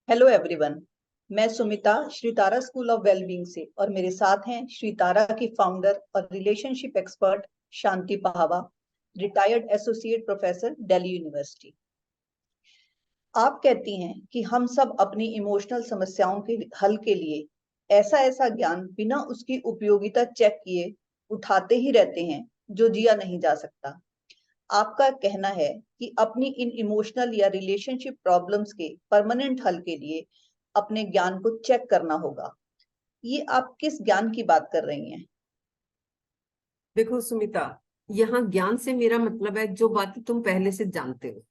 Hello everyone. मैं Sumita Shri Tara school of wellbeing से और मेरे साथ हैं श्री तारा की फाउंडर और रिलेशनशिप एक्सपर्ट शांति पहावा, retired associate professor Delhi university. आप कहती हैं कि हम सब अपनी इमोशनल समस्याओं के हल के लिए ऐसा ऐसा ज्ञान बिना उसकी उपयोगिता चेक किए उठाते ही रहते हैं जो जिया नहीं जा सकता। आपका कहना है कि अपनी इन इमोशनल या रिलेशनशिप प्रॉब्लम्स के परमानेंट हल के लिए अपने ज्ञान को चेक करना होगा। ये आप किस ज्ञान की बात कर रही हैं? देखो सुमिता, यहाँ ज्ञान से मेरा मतलब है जो बातें तुम पहले से जानते हो।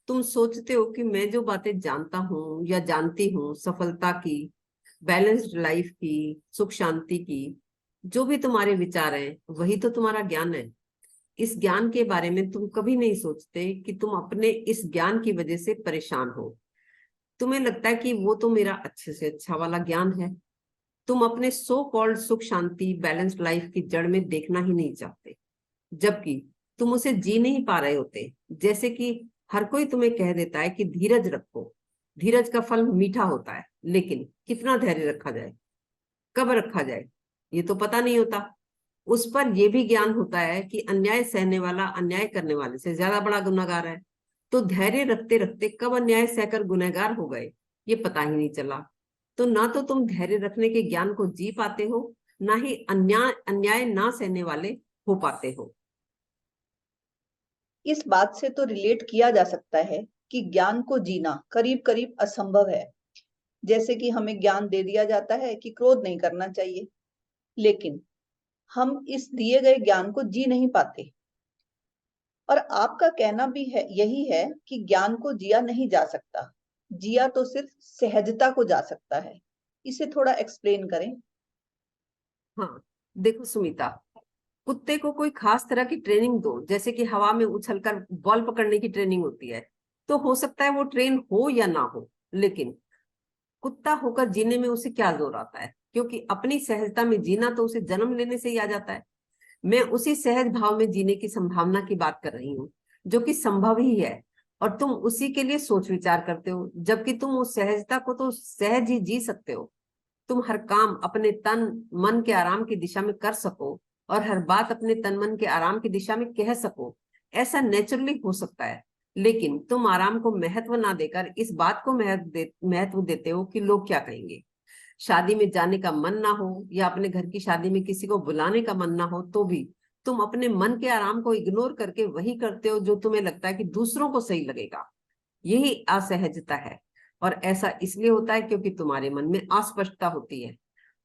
तुम सोचते हो कि मैं जो बातें जानता हूँ या जानती हूँ, सफलता की, बैलेंस्ड लाइफ की, सुख शांति की, जो भी तुम्हारे विचार हैं वही तो तुम्हारा ज्ञान है। इस ज्ञान के बारे में तुम कभी नहीं सोचते कि तुम अपने इस ज्ञान की वजह से परेशान हो। तुम्हें लगता है कि वो तो मेरा अच्छे से अच्छा वाला ज्ञान है। तुम अपने सो कॉल्ड सुख शांति बैलेंस्ड लाइफ की जड़ में देखना ही नहीं चाहते, जबकि तुम उसे जी नहीं पा रहे होते। जैसे कि हर कोई तुम्हें कह देता है कि धीरज रखो, धीरज का फल मीठा होता है, लेकिन कितना धैर्य रखा जाए, कब रखा जाए, ये तो पता नहीं होता। उस पर यह भी ज्ञान होता है कि अन्याय सहने वाला अन्याय करने वाले से ज्यादा बड़ा गुनहगार है। तो धैर्य रखते रखते कब अन्याय सहकर गुनहगार हो गए, ये पता ही नहीं चला। तो ना तो तुम धैर्य रखने के ज्ञान को जी पाते हो, ना ही अन्याय अन्याय ना सहने वाले हो पाते हो। इस बात से तो रिलेट किया जा सकता है कि ज्ञान को जीना करीब करीब असंभव है। जैसे कि हमें ज्ञान दे दिया जाता है कि क्रोध नहीं करना चाहिए, लेकिन हम इस दिए गए ज्ञान को जी नहीं पाते। और आपका कहना भी है यही है कि ज्ञान को जिया नहीं जा सकता, जिया तो सिर्फ सहजता को जा सकता है। इसे थोड़ा एक्सप्लेन करें। हाँ, देखो सुमिता, कुत्ते को कोई खास तरह की ट्रेनिंग दो, जैसे कि हवा में उछलकर बॉल पकड़ने की ट्रेनिंग होती है, तो हो सकता है वो ट्रेन हो या ना हो, लेकिन कुत्ता होकर जीने में उसे क्या जोर आता है, क्योंकि अपनी सहजता में जीना तो उसे जन्म लेने से ही आ जाता है। मैं उसी सहज भाव में जीने की संभावना की बात कर रही हूँ, जो कि संभव ही है। और तुम उसी के लिए सोच विचार करते हो, जबकि तुम उस सहजता को तो सहज ही जी सकते हो। तुम हर काम अपने तन मन के आराम की दिशा में कर सको, और हर बात अपने तन मन के आराम की दिशा में कह सको, ऐसा नेचुरली हो सकता है। लेकिन तुम आराम को महत्व ना देकर इस बात को महत्व देते हो कि लोग क्या कहेंगे। शादी में जाने का मन ना हो या अपने घर की शादी में किसी को बुलाने का मन ना हो, तो भी तुम अपने मन के आराम को इग्नोर करके वही करते हो जो तुम्हें लगता है कि दूसरों को सही लगेगा। यही असहजता है। और ऐसा इसलिए होता है क्योंकि तुम्हारे मन में अस्पष्टता होती है।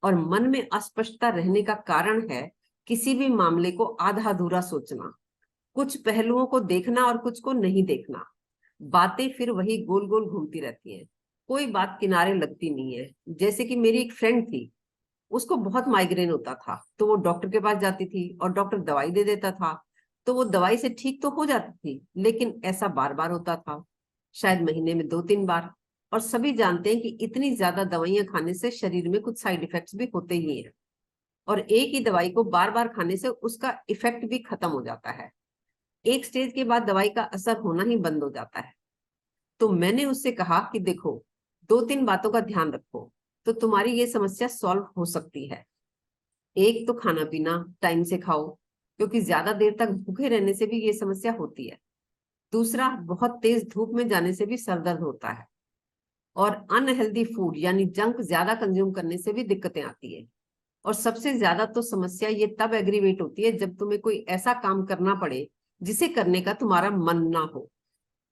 और मन में अस्पष्टता रहने का कारण है किसी भी मामले को आधा अधूरा सोचना, कुछ पहलुओं को देखना और कुछ को नहीं देखना। बातें फिर वही गोल गोल घूमती रहती हैं, कोई बात किनारे लगती नहीं है। जैसे कि मेरी एक फ्रेंड थी, उसको बहुत माइग्रेन होता था, तो वो डॉक्टर के पास जाती थी और डॉक्टर दवाई दे देता था। तो वो दवाई से ठीक तो हो जाती थी, लेकिन ऐसा बार बार होता था, शायद महीने में 2-3 बार। और सभी जानते हैं कि इतनी ज्यादा दवाइयां खाने से शरीर में कुछ साइड इफेक्ट्स भी होते ही हैं। और एक ही दवाई को बार बार खाने से उसका इफेक्ट भी खत्म हो जाता है। एक स्टेज के बाद दवाई का असर होना ही बंद हो जाता है। तो मैंने उससे कहा कि देखो, 2-3 बातों का ध्यान रखो तो तुम्हारी ये समस्या सॉल्व हो सकती है। एक तो खाना पीना टाइम से खाओ, क्योंकि ज्यादा देर तक भूखे रहने से भी ये समस्या होती है। दूसरा, बहुत तेज धूप में जाने से भी सर दर्द होता है। और अनहेल्दी फूड यानी जंक ज्यादा कंज्यूम करने से भी दिक्कतें आती है। और सबसे ज्यादा तो समस्या ये तब एग्रीवेट होती है जब तुम्हें कोई ऐसा काम करना पड़े जिसे करने का तुम्हारा मन ना हो।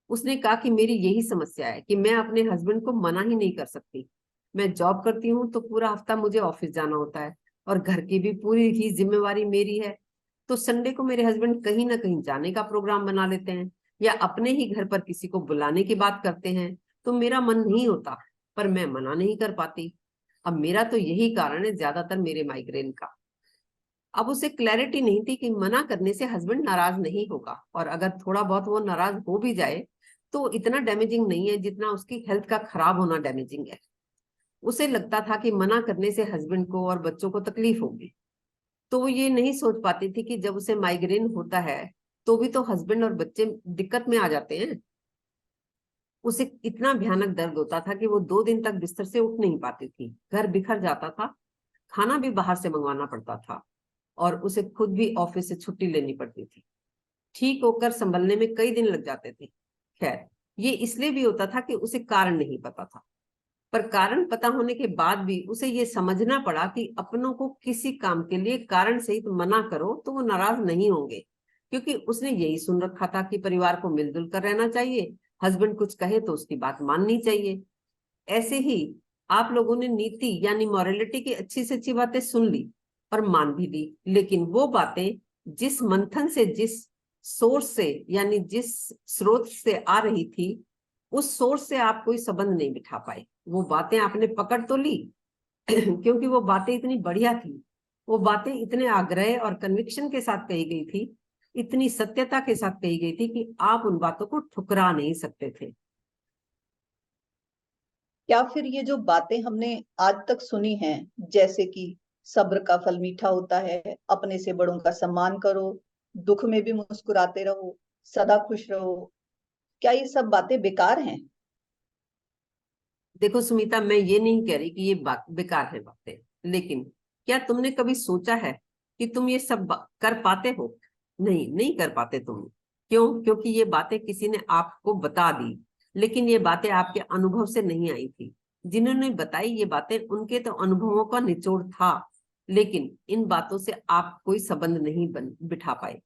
उसने कहा कि मेरी यही समस्या है कि मैं अपने हस्बैंड को मना ही नहीं कर सकती। मैं जॉब करती हूँ तो पूरा हफ्ता मुझे ऑफिस जाना होता है, और घर की भी पूरी ही जिम्मेवारी मेरी है। तो संडे को मेरे हस्बैंड कहीं ना कहीं जाने का प्रोग्राम बना लेते हैं, या अपने ही घर पर किसी को बुलाने की बात करते हैं। तो मेरा मन नहीं होता, पर मैं मना नहीं कर पाती। अब मेरा तो यही कारण है ज्यादातर मेरे माइग्रेन का। अब उसे क्लैरिटी नहीं थी कि मना करने से हस्बैंड नाराज नहीं होगा, और अगर थोड़ा बहुत वो नाराज हो भी जाए तो इतना डैमेजिंग नहीं है जितना उसकी हेल्थ का खराब होना डैमेजिंग है। उसे लगता था कि मना करने से हस्बैंड को और बच्चों को तकलीफ होगी। तो वो ये नहीं सोच पाती थी कि जब उसे माइग्रेन होता है तो भी तो हस्बैंड और बच्चे दिक्कत में आ जाते हैं। उसे इतना भयानक दर्द होता था कि वो 2 दिन तक बिस्तर से उठ नहीं पाती थी, घर बिखर जाता था, खाना भी बाहर से मंगवाना पड़ता था और उसे खुद भी ऑफिस से छुट्टी लेनी पड़ती थी। ठीक होकर संभलने में कई दिन लग जाते थे। खैर, ये इसलिए भी होता था कि उसे कारण नहीं पता था, पर कारण पता होने के बाद भी उसे ये समझना पड़ा कि अपनों को किसी काम के लिए कारण सहित मना करो तो वो नाराज नहीं होंगे, क्योंकि उसने यही सुन रखा था कि परिवार को मिलजुल कर रहना चाहिए, हस्बैंड कुछ कहे तो उसकी बात माननी चाहिए। ऐसे ही आप लोगों ने नीति यानी मॉरलिटी की अच्छी से अच्छी बातें सुन ली और मान भी ली, लेकिन वो बातें जिस मंथन से, जिस सोर्स से यानी जिस स्रोत से आ रही थी, उस सोर्स से आप कोई संबंध नहीं बिठा पाए। वो बातें आपने पकड़ तो ली क्योंकि वो बातें इतनी बढ़िया थी, वो बातें इतने आग्रह और कन्विक्शन के साथ कही गई थी, इतनी सत्यता के साथ कही गई थी कि आप उन बातों को ठुकरा नहीं सकते थे। क्या फिर ये जो बातें हमने आज तक सुनी हैं, जैसे कि सब्र का फल मीठा होता है, अपने से बड़ों का सम्मान करो, दुख में भी मुस्कुराते रहो, सदा खुश रहो, क्या ये सब बातें बेकार हैं? देखो सुमिता, मैं ये नहीं कह रही कि ये बात बेकार है बातें, लेकिन क्या तुमने कभी सोचा है कि तुम ये सब कर पाते हो? नहीं, नहीं कर पाते तुम। क्यों? क्योंकि ये बातें किसी ने आपको बता दी, लेकिन ये बातें आपके अनुभव से नहीं आई थी। जिन्होंने बताई ये बातें, उनके तो अनुभवों का निचोड़ था, लेकिन इन बातों से आप कोई संबंध नहीं बिठा पाए,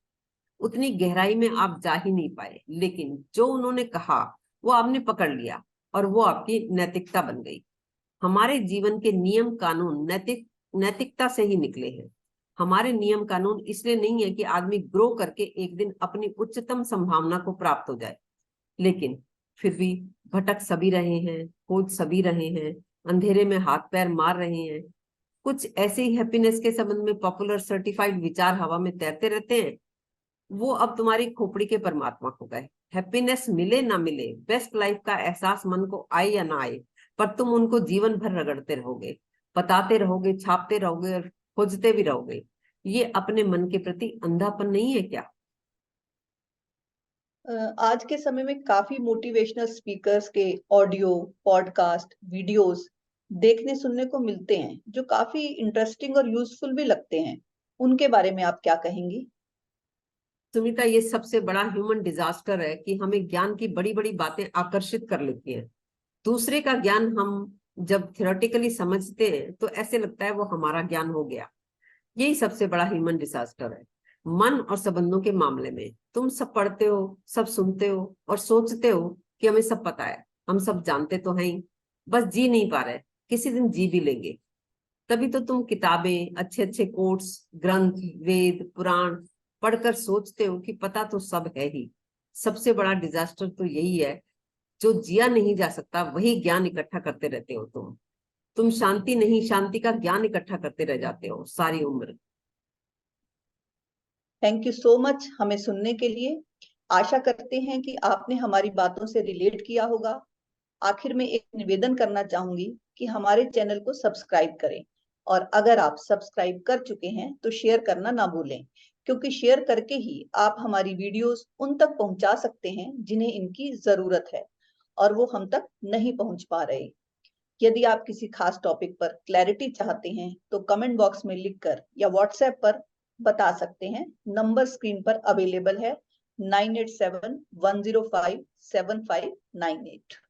उतनी गहराई में आप जा ही नहीं पाए। लेकिन जो उन्होंने कहा वो आपने पकड़ लिया और वो आपकी नैतिकता बन गई। हमारे जीवन के नियम कानून नैतिकता से ही निकले हैं। हमारे नियम कानून इसलिए नहीं है कि आदमी ग्रो करके एक दिन अपनी उच्चतम संभावना को प्राप्त हो जाए, लेकिन फिर भी भटक सभी रहे हैं, खोज सभी रहे हैं, अंधेरे में हाथ पैर मार रहे हैं। कुछ ऐसे ही हैप्पीनेस के संबंध में पॉपुलर सर्टिफाइड विचार हवा में तैरते रहते हैं, वो अब तुम्हारी खोपड़ी के परमात्मा हो गए। हैप्पीनेस मिले ना मिले, बेस्ट लाइफ का एहसास मन को आए या ना आए, पर तुम उनको जीवन भर रगड़ते रहोगे, बताते रहोगे, छापते रहोगे और खोजते भी रहोगे। ये अपने मन के प्रति अंधापन नहीं है क्या? आज के समय में काफी मोटिवेशनल स्पीकर्स के ऑडियो, पॉडकास्ट, वीडियोस देखने सुनने को मिलते हैं, जो काफी इंटरेस्टिंग और यूजफुल भी लगते हैं। उनके बारे में आप क्या कहेंगी? सुमिता, ये सबसे बड़ा ह्यूमन डिजास्टर है कि हमें ज्ञान की बड़ी बड़ी बातें आकर्षित कर लेती हैं। दूसरे का ज्ञान हम जब थियोरेटिकली समझते हैं तो ऐसे लगता है वो हमारा ज्ञान हो गया। यही सबसे बड़ा ह्यूमन डिजास्टर है। मन और संबंधों के मामले में तुम सब पढ़ते हो, सब सुनते हो और सोचते हो कि हमें सब पता है, हम सब जानते तो हैं ही, बस जी नहीं पा रहे, किसी दिन जी भी लेंगे। तभी तो तुम किताबें, अच्छे अच्छे कोट्स, ग्रंथ, वेद, पुराण पढ़कर सोचते हो कि पता तो सब है ही। सबसे बड़ा डिजास्टर तो यही है, जो जिया नहीं जा सकता वही ज्ञान इकट्ठा करते रहते हो तुम शांति नहीं, शांति का ज्ञान इकट्ठा करते रह जाते हो सारी उम्र। थैंक यू सो मच हमें सुनने के लिए। आशा करते हैं कि आपने हमारी बातों से रिलेट किया होगा। आखिर में एक निवेदन करना चाहूंगी कि हमारे चैनल को सब्सक्राइब करें, और अगर आप सब्सक्राइब कर चुके हैं तो शेयर करना ना भूलें, क्योंकि शेयर करके ही आप हमारी वीडियोस उन तक पहुंचा सकते हैं जिन्हें इनकी जरूरत है और वो हम तक नहीं पहुंच पा रहे। यदि आप किसी खास टॉपिक पर क्लैरिटी चाहते हैं तो कमेंट बॉक्स में लिखकर या व्हाट्सएप पर बता सकते हैं। नंबर स्क्रीन पर अवेलेबल है 9871057598।